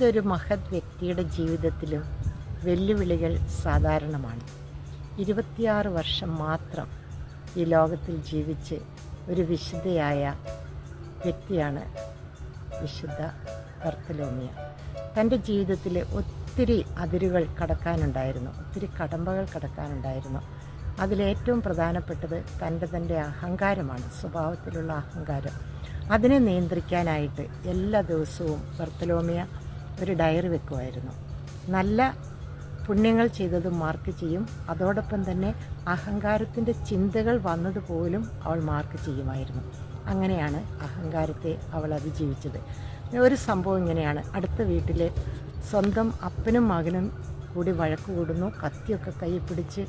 ഏതൊരു മഹത് വ്യക്തിയുടെ ജീവിതത്തിലും വെല്ലുവിളികൾ സാധാരണമാണ്. 26 വർഷം മാത്രം ഈ ലോകത്തിൽ ജീവിച്ച് ഒരു വിശുദ്ധയായ വ്യക്തിയാണ് വിശുദ്ധ ബർത്തലോമിയ. തൻ്റെ ജീവിതത്തിൽ ഒത്തിരി അതിരുകൾ കടക്കാനുണ്ടായിരുന്നു, ഒത്തിരി കടമ്പകൾ കടക്കാനുണ്ടായിരുന്നു. അതിലേറ്റവും പ്രധാനപ്പെട്ടത് തൻ്റെ അഹങ്കാരമാണ്, സ്വഭാവത്തിലുള്ള അഹങ്കാരം. അതിനെ നിയന്ത്രിക്കാനായിട്ട് എല്ലാ ദിവസവും ബർത്തലോമിയ ഒരു ഡയറി വെക്കുമായിരുന്നു. നല്ല പുണ്യങ്ങൾ ചെയ്തത് മാർക്ക് ചെയ്യും, അതോടൊപ്പം തന്നെ അഹങ്കാരത്തിൻ്റെ ചിന്തകൾ വന്നതുപോലും അവൾ മാർക്ക് ചെയ്യുമായിരുന്നു. അങ്ങനെയാണ് അഹങ്കാരത്തെ അവൾ അതിജീവിച്ചത്. ഒരു സംഭവം ഇങ്ങനെയാണ്. അടുത്ത വീട്ടിൽ സ്വന്തം അപ്പനും മകനും കൂടി വഴക്ക് കൂടുന്നു, കത്തിയൊക്കെ കയ്യിൽ പിടിച്ച്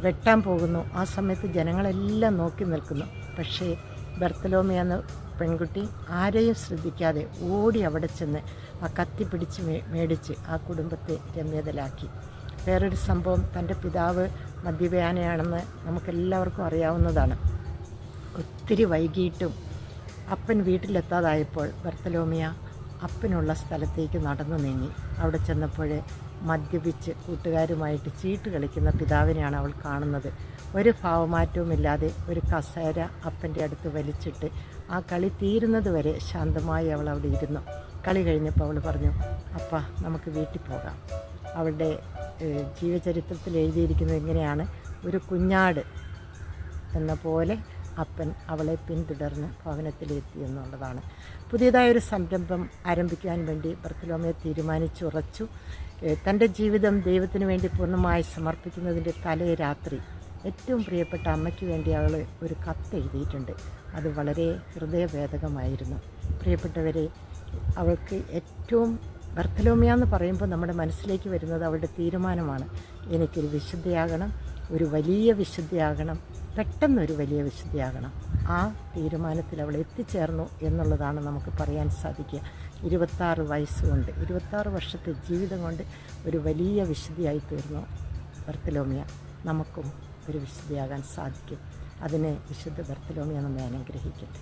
വെട്ടാൻ പോകുന്നു. ആ സമയത്ത് ജനങ്ങളെല്ലാം നോക്കി നിൽക്കുന്നു. പക്ഷേ ബർത്തലോമിയ എന്ന പെൺകുട്ടി ആരെയും ശ്രദ്ധിക്കാതെ ഓടി അവിടെ ചെന്ന് ആ കത്തി പിടിച്ച് മേടിച്ച് ആ കുടുംബത്തെ രമ്യതലാക്കി. വേറൊരു സംഭവം, തൻ്റെ പിതാവ് മദ്യപാനിയാണെന്ന് നമുക്കെല്ലാവർക്കും അറിയാവുന്നതാണ്. ഒത്തിരി വൈകിട്ടും അപ്പൻ വീട്ടിലെത്താതായപ്പോൾ ബർത്തലോമിയ അപ്പനുള്ള സ്ഥലത്തേക്ക് നടന്നു നീങ്ങി. അവിടെ ചെന്നപ്പോൾ മദ്യപിച്ച് കൂട്ടുകാരുമായിട്ട് ചീട്ട് കളിക്കുന്ന പിതാവിനെയാണ് അവൾ കാണുന്നത്. ഒരു ഭാവമാറ്റവുമില്ലാതെ ഒരു കസേര അപ്പൻ്റെ അടുത്ത് വലിച്ചിട്ട് ആ കളി തീരുന്നത് വരെ ശാന്തമായി അവൾ അവിടെ ഇരുന്നു. കളി കഴിഞ്ഞപ്പോൾ അവൾ പറഞ്ഞു, അപ്പാ നമുക്ക് വീട്ടിൽ പോകാം. അവളുടെ ജീവചരിത്രത്തിൽ എഴുതിയിരിക്കുന്നത് ഇങ്ങനെയാണ്: ഒരു കുഞ്ഞാട് എന്ന പോലെ അപ്പൻ അവളെ പിന്തുടർന്ന് ഭവനത്തിലെത്തി എന്നുള്ളതാണ്. പുതിയതായൊരു സംരംഭം ആരംഭിക്കാൻ വേണ്ടി ബർത്തലോമിയ തീരുമാനിച്ചുറച്ചു. തൻ്റെ ജീവിതം ദൈവത്തിന് വേണ്ടി പൂർണ്ണമായി സമർപ്പിക്കുന്നതിൻ്റെ തലേ രാത്രി ഏറ്റവും പ്രിയപ്പെട്ട അമ്മയ്ക്ക് വേണ്ടി അവൾ ഒരു കത്ത് എഴുതിയിട്ടുണ്ട്. അത് വളരെ ഹൃദയഭേദകമായിരുന്നു. പ്രിയപ്പെട്ടവരെ, അവൾക്ക് ഏറ്റവും ബർത്തലോമിയ എന്ന് പറയുമ്പോൾ നമ്മുടെ മനസ്സിലേക്ക് വരുന്നത് അവളുടെ തീരുമാനമാണ്. എനിക്കൊരു വിശുദ്ധയാകണം, ഒരു വലിയ വിശുദ്ധയാകണം, പെട്ടെന്നൊരു വലിയ വിശുദ്ധയാകണം. ആ തീരുമാനത്തിൽ അവൾ എത്തിച്ചേർന്നു എന്നുള്ളതാണ് നമുക്ക് പറയാൻ സാധിക്കുക. 26 വയസ്സുകൊണ്ട്, 26 വർഷത്തെ ജീവിതം കൊണ്ട് ഒരു വലിയ വിശുദ്ധിയായി തീർന്നു ബർത്തലോമിയ. നമുക്കും ഒരു വിശുദ്ധയാകാൻ സാധിക്കും. അതിന് വിശുദ്ധ ബർത്തലോമിയ നമ്മെ അനുഗ്രഹിക്കട്ടെ.